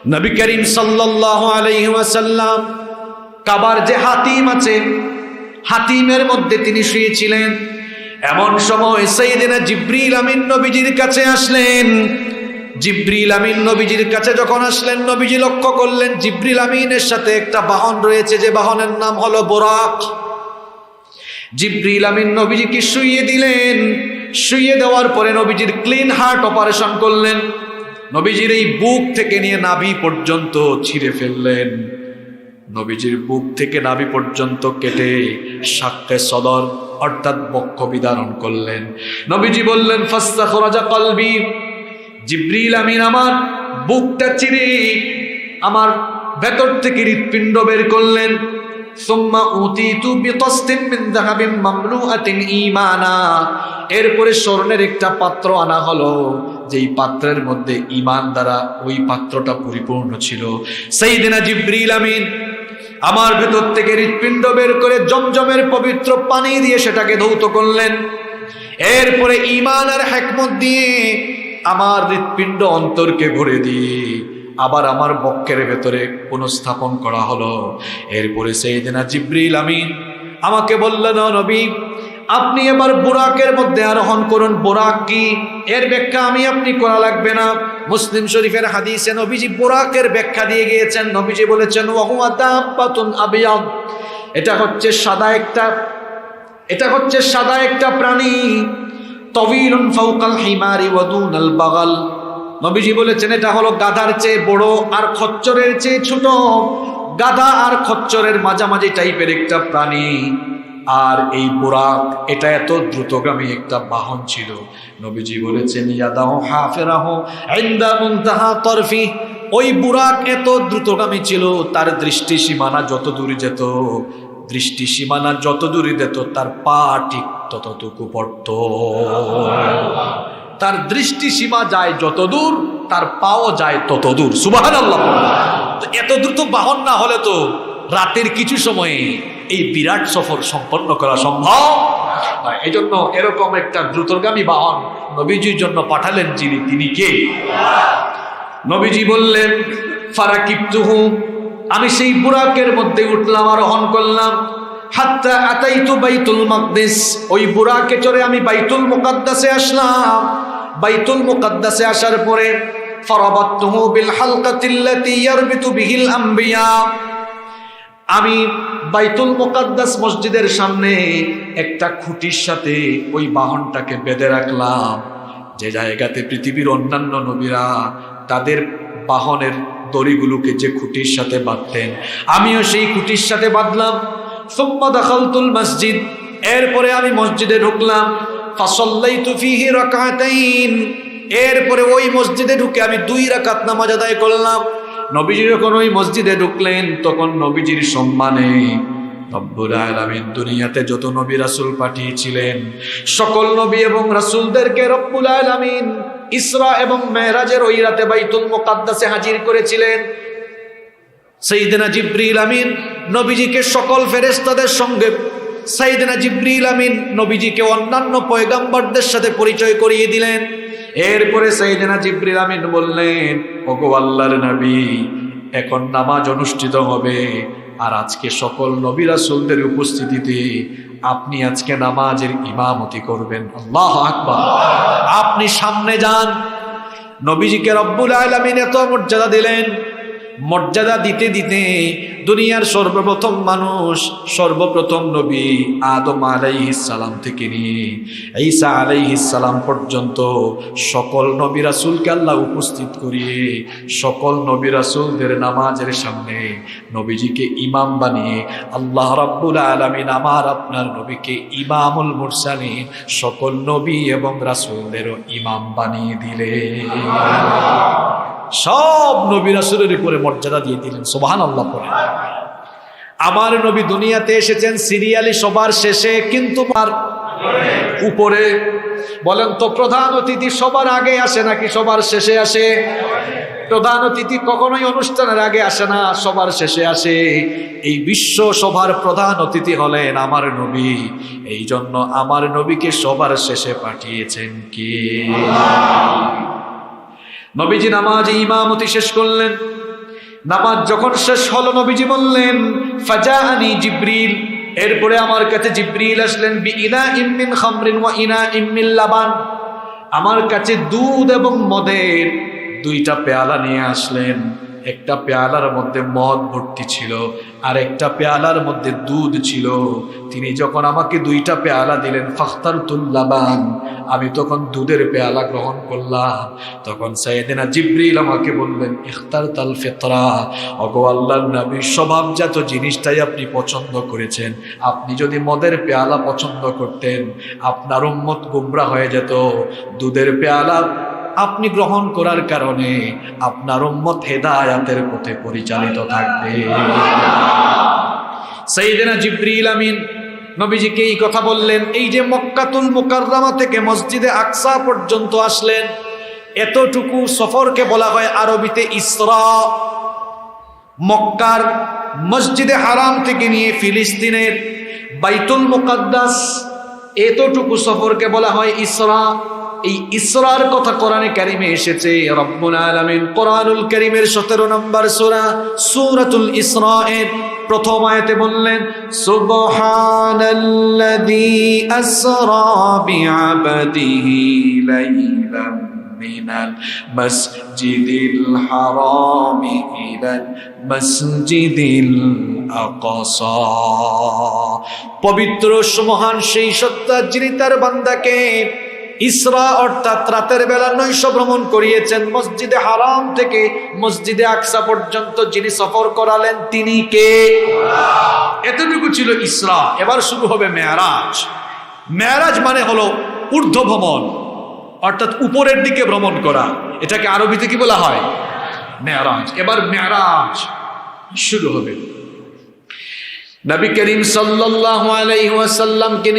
নবী করিম সাল্লাল্লাহু আলাইহি ওয়াসাল্লাম কাবার যে হাতিম আছে, হাতিমের মধ্যে তিনি শুয়েছিলেন। এমন সময় সাইয়েদনা জিবরিল আমিন নবীজির কাছে আসলেন। জিবরিল আমিন নবীজির কাছে যখন আসলেন, নবীজি লক্ষ্য করলেন জিবরিল আমিনের সাথে একটা বাহন রয়েছে, যে বাহনের নাম হলো বুরাক। জিবরিল আমিন নবীজিকে শুইয়ে দিলেন। শুইয়ে দেওয়ার পরে নবীজির ক্লিন হার্ট অপারেশন করলেন। নবীজির এই বুক থেকে নিয়ে নাভি পর্যন্ত ছিঁড়ে ফেললেন। নবীজির বুক থেকে নাভি পর্যন্ত কেটে শাক্কে সদর অর্থাৎ বক্ষ বিদারণ করলেন। নবীজি বললেন ফাস্তাখরাজা কলবি, জিবরিল আমিন আমার বুকটা চিরে আমার ভেতর থেকে হৃৎপিণ্ড বের করলেন। সুম্মা উতিতু বিকসতিন মিন যাহাবিন মামলুআতিন ঈমানা, এরপরে স্বর্ণের একটা পাত্র আনা হলো, যেই পাত্রের মধ্যে ঈমান দ্বারা ওই পাত্রটা পরিপূর্ণ ছিল। সাইয়েদনা জিবরিল আমিন আমার ভেতর থেকে হৃৎপিণ্ড বের করে জমজমের পবিত্র পানি দিয়ে সেটাকে ধৌত করলেন। এরপরে ঈমান আর হিকমত দিয়ে আমার হৃৎপিণ্ড অন্তরকে ভরে দিয়ে আবার আমার বক্ষের ভেতরে পুনঃস্থাপন করা হলো। এরপরে সাইয়েদনা জিবরিল আমিন আমাকে বললেন, নবী আপনি এবার বুরাকের মধ্যে আরোহণ করুন। বুরাক কি, এর ব্যাখ্যা আমি আপনি করা লাগবে না। মুসলিম শরীফের হাদিসে নবীজি বুরাকের ব্যাখ্যা দিয়ে গিয়েছেন। নবীজি বলেছেন ওয়াহুয়া দাব্বাতুন আবিয়াদ, এটা হচ্ছে সাদা একটা প্রাণী। তাওয়ীলুন ফাওকাল হিমারি ওয়া দুনাল বাগাল, নবীজি বলেছেন এটা হলো গাধার চেয়ে বড় আর খচ্চরের চেয়ে ছোট। গাধা আর খচ্চরের মাঝামাঝি টাইপের একটা প্রাণী। আর এই বুরাক এটা এত দ্রুতগামী একটা বাহন ছিল। নবীজি বলেছেন ইয়াদাহু হাফিরাহু ইনদা মুনতাহা তরফি, ওই বুরাক এত দ্রুতগামী ছিল, তার দৃষ্টি সীমানা যত দূরে যেত, তার পা ঠিক ততটুকু পড়ত। তার দৃষ্টি সীমা যায় যত দূর, তার পাও যায় তত দূর। সুবহানাল্লাহ। এত দ্রুত বাহন না হলে তো রাতের কিছু সময়ে এই বিরাট সফর সম্পন্ন করা সম্ভব। এই জন্য এরকম একটা দ্রুতগামী বাহন নবীজির জন্য পাঠালেন, তিনি কে? নবীজি বললেন ফারাকিবতুহু, আমি সেই বুরাকের মধ্যে উঠলাম, আরোহণ করলাম। হাত্তা আতাইতু বাইতুল মাকদিস, ওই বুরাকে চড়ে আমি বাইতুল মুকাদ্দাসে আসলাম। বাইতুল মুকাদ্দাসে আসার পরে ফারাবাতুহু বিল হালকাতিল্লাতী ইয়ারবিতু বিহিল আমবিয়া, আমি বাইতুল মুকাদ্দাস মসজিদের সামনে একটা খুঁটির সাথে ওই বাহনটাকে বেঁধে রাখলাম, যে জায়গাতে পৃথিবীর অন্যান্য নবীরা তাদের বাহনের দড়িগুলোকে যে খুঁটির সাথে বাঁধতেন, আমিও সেই খুঁটির সাথে বাঁধলাম। সুম্মা দাখালতুল মসজিদ, এরপরে আমি মসজিদে ঢুকলাম। ফাসাল্লাইতু ফীহি রাকাতাইন, এরপরে ওই মসজিদে ঢুকে আমি 2 রাকাত নামাজ আদায় করলাম। নবীজি যখন ওই মসজিদে ঢুকলেন, তখন নবীজির সম্মানে রব্বুল আলামিন দুনিয়াতে যত নবী রাসূল পাঠিয়েছিলেন, সকল নবী এবং রাসূলদেরকে রব্বুল আলামিন ইসরা এবং মেরাজের ওই রাতে বাইতুল মুকাদ্দাসে হাজির করেছিলেন। সাইয়েদনা জিবরিল আমিন নবীজিকে সকল ফেরেশতাদের সঙ্গে, সাইয়েদনা জিবরিল আমিন নবীজিকে অন্যান্য পয়গম্বরদের সাথে পরিচয় করিয়ে দিলেন। এরপরে সাইয়েদনা জিবরিল আমিন বললেন, ওগো আল্লাহর নবী, এখন নামাজ অনুষ্ঠিত হবে, আর আজকে সকল নবী রাসূলদের উপস্থিতিতে আপনি আজকে নামাজের ইমামতি করবেন। আল্লাহু আকবার। আপনি সামনে যান। নবীজিকে রব্বুল আলামিন এত মর্যাদা দিলেন। মর্যাদা দিতে দিতে দুনিয়ার সর্বপ্রথম মানুষ, সর্বপ্রথম নবী আদম আলাইহিস সালাম থেকে নিয়ে ঈসা আলাইহিস সালাম পর্যন্ত সকল নবী রাসূলকে আল্লাহ উপস্থিত করিয়ে সকল নবী রাসূলদের নামাজের সামনে নবীজিকে ইমাম বানিয়ে আল্লাহ রাব্বুল আলামিন আমার আপনার নবীকে ইমামুল মুরসালিন, সকল নবী এবং রাসূলদেরও ইমাম বানিয়ে দিলেন। সব নবী রাসূলের উপরে মর্যাদা দিয়ে দিলেন। সুবহানাল্লাহ পড়ে। আমার নবী দুনিয়াতে এসেছেন সিরিয়ালি সবার শেষে, কিন্তু আর উপরে। বলেন তো প্রধান অতিথি সবার আগে আসে নাকি সবার শেষে আসে? প্রধান অতিথি কখনোই অনুষ্ঠানের আগে আসে না, সবার শেষে আসে। এই বিশ্ব সভার প্রধান অতিথি হলেন আমার নবী। এই জন্য আমার নবীকে সবার শেষে পাঠিয়েছেন কে? নবীজি নামাজে ইমামতি শেষ করলেন। নামাজ যখন শেষ হলো নবীজি বললেন ফাজাআনি জিবরিল, এরপরে আমার কাছে জিবরিল আসলেন বিইনাইম মিন খামরিন ওয়া ইনাইম মিন লাবান, আমার কাছে দুধ এবং মদের দুইটা পেয়ালা নিয়ে আসলেন। একটা পেয়ালার মধ্যে মদ ভর্তি ছিল আর একটা পেয়ালার মধ্যে দুধ ছিল। তিনি যখন আমাকে দুইটা পেয়ালা দিলেন ফাখতারতুল লাবান, আমি তখন দুধের পেয়ালা গ্রহণ করলাম। তখন সাইয়েদনা জিবরিল আমাকে বললেন ইখতারতাল ফিতরা, ওগো আল্লাহর নবী স্বভাবজাত জিনিসটাই আপনি পছন্দ করেছেন। আপনি যদি মদের পেয়ালা পছন্দ করতেন আপনার উম্মত গোমরা হয়ে যেত। দুধের পেয়ালা আপনি গ্রহণ করার কারণে আপনার উম্মত হেদায়েতের পথে পরিচালিত থাকবে। সাইয়েদনা জিবরিল আমিন নবীজিকে এই কথা বললেন। এই যে মক্কাতুল মুকাররমা থেকে মসজিদে আকসা পর্যন্ত আসলেন, এতটুকু সফরকে বলা হয় আরবিতে ইসরা। মক্কার মসজিদে হারাম থেকে নিয়ে ফিলিস্তিনের বাইতুল মুকাদ্দাস, এতটুকু সফরকে বলা হয় ইসরা। এই ইসরার কথা কোরআনে কারিমে এসেছে। রব্বুল আলামিন কোরআনুল কারিমের 17 নম্বর সূরা সূরাতুল ইসরা এর প্রথম আয়াতে বললেন সুবহানাল্লাযী আসরা বিআবদিহি লাইলাম মিনাল মাসজিদিল হারামি ইলাল মাসজিদিল আকসা। পবিত্র সুমহান সেই সত্তা যিনি তার বান্দাকে ইসরা অর্থাৎ রাতের বেলা নৈশ ভ্রমণ করিয়েছেন। মসজিদে হারাম থেকে মসজিদে আকসা পর্যন্ত যিনি সফর করালেন তিনি কে? এতটুকু ছিল ইসরা। এবার শুরু হবে মেরাজ। মেরাজ মানে হলো ঊর্ধ্ব ভ্রমণ, অর্থাৎ উপরের দিকে ভ্রমণ করা। এটাকে আরবিতে কি বলা হয়? মেরাজ। এবার মেরাজ শুরু হবে। নবী করিম সাল্লাল্লাহু আলাইহি ওয়াসাল্লামকে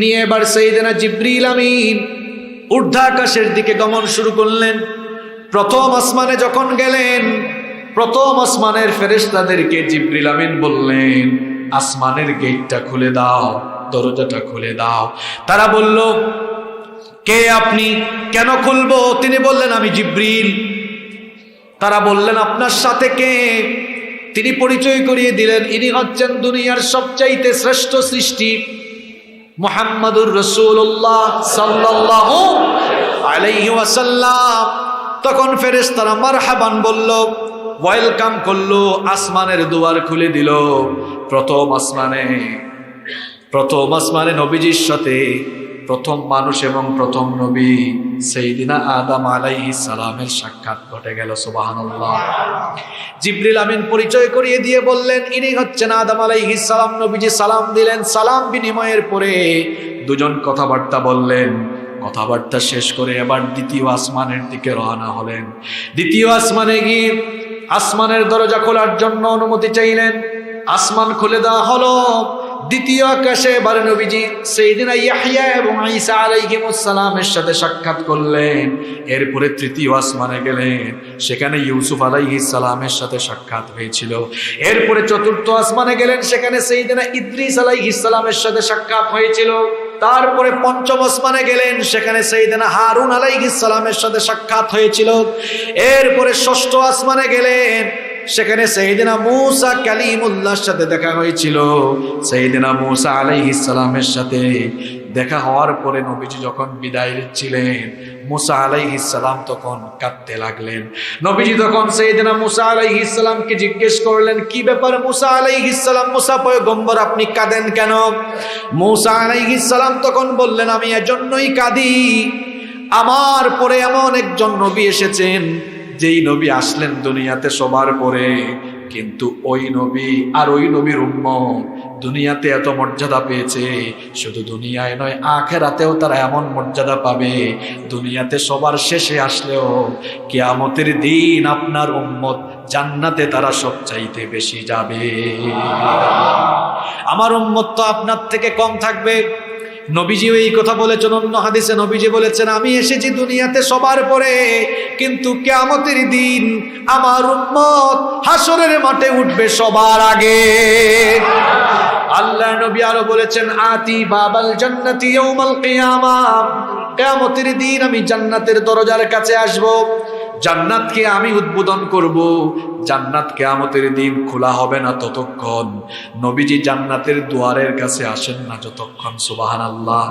নিয়ে এবার সাইয়েদনা জিবরিল আমিন ঊর্ধ্বাকাশের দিকে গমন শুরু করলেন। প্রথম আসমানে যখন গেলেন, প্রথম আসমানের ফেরেশতাদেরকে জিবরিল আমিন বললেন আসমানের গেটটা খুলে দাও, দরজাটা খুলে দাও। তারা বলল কে আপনি? কেন খুলবো? তিনি বললেন আমি জিবরিল। তারা বললেন আপনার সাথে কে? তিনি পরিচয় করিয়ে দিলেন ইনি হচ্ছেন দুনিয়ার সবচাইতে শ্রেষ্ঠ সৃষ্টি মুহাম্মাদুর রাসূলুল্লাহ সাল্লাল্লাহু আলাইহি ওয়াসাল্লাম। তখন ফেরেশতারা মারহাবান বলল, ওয়েলকাম করলো, আসমানের দুয়ার খুলে দিল। প্রথম আসমানে নবীজির সাথে প্রথম মানুষ এবং প্রথম নবী সাইয়্যিদিনা আদম আলাইহিস সালামের সাক্ষাৎ ঘটে গেল। সুবহানাল্লাহ। জিবরিল আমিন পরিচয় করিয়ে দিয়ে বললেন ইনি হচ্ছেন আদম আলাইহিস সালাম। নবীজি সালাম দিলেন। সালাম বিনিময়ের পরে দুজন কথাবার্তা বললেন। কথাবার্তা শেষ করে এবার দ্বিতীয় আসমানের দিকে রওনা হলেন। দ্বিতীয় আসমানে গিয়ে আসমানের দরজা খোলার জন্য অনুমতি চাইলেন। আসমান খুলে দেওয়া হলো। দ্বিতীয় আকাশে এবার নবীজি সাইয়েদিনা ইয়াহইয়া এবং ঈসা আলাইহিমুস সালামের সাথে সাক্ষাৎ করলেন। এরপরে তৃতীয় আসমানে গেলেন, সেখানে ইউসুফ আলাইহিস সালামের সাথে সাক্ষাৎ হয়েছিল। এরপরে চতুর্থ আসমানে গেলেন, সেখানে সাইয়েদিনা ইদ্রিস আলাইহিস সালামের সাথে সাক্ষাৎ হয়েছিল। তারপরে পঞ্চম আসমানে গেলেন, সেখানে সাইয়েদিনা হারুন আলাইহিস সালামের সাথে সাক্ষাৎ হয়েছিল। এরপরে ষষ্ঠ আসমানে গেলেন, সেখানে সাইয়েদিনা মূসা কালিমুল্লাহর সাথে দেখা হয়েছিল। সাইয়েদিনা মূসা আলাইহিস সালামের সাথে দেখা হওয়ার পরে নবীজি যখন বিদায় নিচ্ছিলেন, মূসা আলাইহিস সালাম তখন কাঁদতে লাগলেন। নবীজি তখন সাইয়েদিনা মূসা আলাইহিস সালামকে জিজ্ঞেস করলেন কি ব্যাপার মূসা আলাইহিস সালাম, মূসা পয়গম্বর আপনি কাঁদেন কেন? মূসা আলাইহিস সালাম তখন বললেন আমি এজন্যই কাঁদি, আমার পরে এমন একজন নবী এসেছেন যেই নবী আসলেন দুনিয়াতে সবার পরে, কিন্তু ওই নবী আর ওই নবীর উম্মত দুনিয়াতে এত মর্যাদা পেয়েছে, শুধু দুনিয়ায় নয় আখিরাতেও তারা এমন মর্যাদা পাবে। দুনিয়াতে সবার শেষে আসলেও কিয়ামতের দিন আপনার উম্মত জান্নাতে তারা সবচাইতে বেশি যাবে। আমার উম্মত তো আপনার থেকে কম থাকবে। নবীজি এই কথা বলেছেন। অন্য হাদিসে নবীজি বলেছেন আমি এসেছি দুনিয়াতে সবার পরে, কিন্তু কিয়ামতের দিন আমার উম্মত হাসরের মাঠে উঠবে সবার আগে। আল্লাহ নবী আরো বলেছেন আতি বাবাল জান্নাতি ইয়াউমাল কিয়ামা, কিয়ামতের দিন আমি জান্নাতের দরজার কাছে আসব। জান্নাতকে আমি উদ্বোধন করব, জান্নাত কিয়ামতের দিন খোলা হবে না ততক্ষণ, নবীজি জান্নাতের দুয়ারের কাছে আসেন না যতক্ষণ। সুবহানাল্লাহ।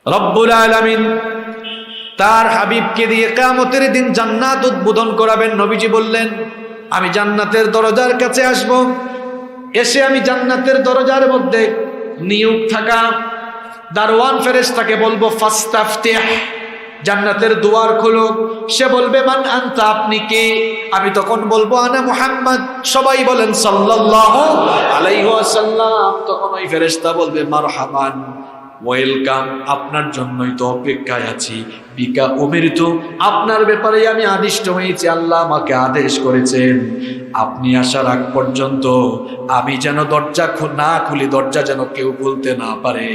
রব্বুল আলামিন তার হাবিবকে দিয়ে কিয়ামতের দিন জান্নাত উদ্বোধন করাবেন। নবীজি বললেন, আমি জান্নাতের দরজার কাছে আসব, এসে আমি জান্নাতের দরজার মধ্যে নিয়োগ থাকা দারওয়ান ফেরেশতাকে বলবো, ফাস্তাফতিহ, জান্নাতের দুয়ার খোলো। সে বলবে, মান আনতা, আপনি কে? আমি তখন বলবো, আনা মুহাম্মদ। সবাই বলেন সাল্লাল্লাহু আলাইহি ওয়াসাল্লাম। তখন ওই ফেরেশতা বলবে, মারহাবান, ওয়েলকাম, আপনার জন্যই তো অপেক্ষায় আছি। বিকা উমিরতু, আপনার ব্যাপারে আমি আদিষ্ট হয়েছি, আল্লাহ আমাকে আদেশ করেছেন আপনি আসার আগ পর্যন্ত আমি যেন দরজা না খুলি, দরজা যেন কেউ খুলতে না পারে।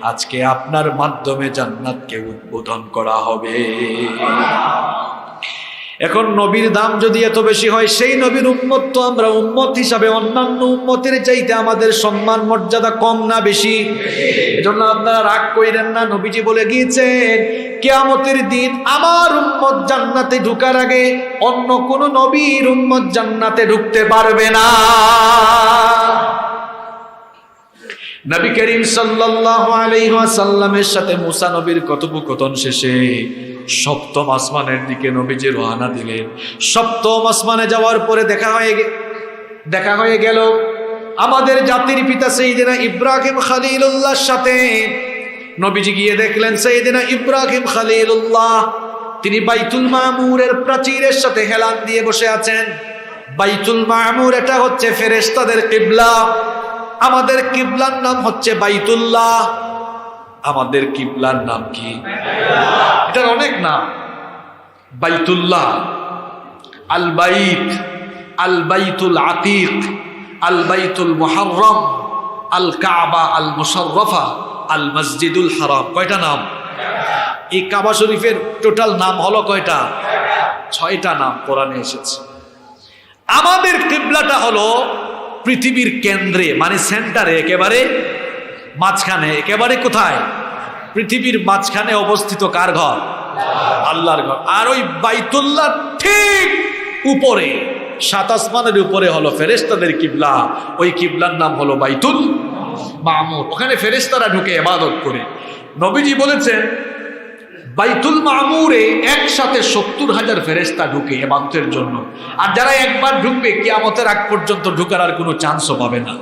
আজকে আপনার মাধ্যমে জান্নাতকে উদ্বোধন করা হবে। এখন নবীর দাম যদি এত বেশি হয়, সেই নবীর উম্মত তো আমরা উম্মত হিসাবে অন্যান্য উম্মতের চাইতে আমাদের সম্মান মর্যাদা কম না বেশি? এজন্য আপনারা রাগ কইরেন না, নবীজি বলে গিয়েছেন কিয়ামতের দিন আমার উম্মত জান্নাতে ঢোকার আগে অন্য কোন নবীর উম্মত জান্নাতে ঢুকতে পারবে না। নবী করিম সাল্লাল্লাহু আলাইহি ওয়াসাল্লামের সাথে মুসা নবীর কথোপকথন শেষে সপ্তম আসমানের দিকে নবীজি রওনা দিলেন। সপ্তম আসমানে যাওয়ার পরে দেখা হয়ে গেল আমাদের জাতির পিতা সাইয়েদনা ইব্রাহিম খলিলুল্লাহর সাথে। নবীজি গিয়ে দেখলেন সাইয়েদনা ইব্রাহিম খলিলুল্লাহ তিনি বাইতুল মামুরের প্রাচীরের সাথে হেলান দিয়ে বসে আছেন। বাইতুল মামুর এটা হচ্ছে ফেরেশতাদের কিবলা। আমাদের কিবলার নাম হচ্ছে বাইতুল্লাহ। আমাদের কিবলার নাম কি? এটার অনেক নাম। বাইতুল্লাহ, আল বাইত, আল বাইতুল আতিক, আল বাইতুল মুহাররম, আল কাবা আল মুশাররফা, আল মসজিদুল হারাম। কয়টা নাম? এই কাবা শরীফের টোটাল নাম হলো কয়টা? 6টা নাম কোরআনে এসেছে। আমাদের কিবলাটা হলো পৃথিবীর কেন্দ্রে, মানে সেন্টারে, একেবারে মাঝখানে। একেবারে কোথায়? পৃথিবীর মাঝখানে অবস্থিত কার ঘর? আল্লাহর ঘর। আর ওই বাইতুল্লাহ ঠিক উপরে, 7 আসমানের উপরে হলো ফেরেশতাদের কিবলা। ওই কিবলার নাম হলো বাইতুল মামুর। ওখানে ফেরেশতারা ঢুকে ইবাদত করে। নবীজি বলেছেন বাইতুল মামুরে একসাথে 70,000 ফেরেশতা ঢুকে ইবাদতের জন্য। আর যারা একবার ঢুকবে কিয়ামতের আগ পর্যন্ত ঢুকার আর কোনো চান্সও পাবে না।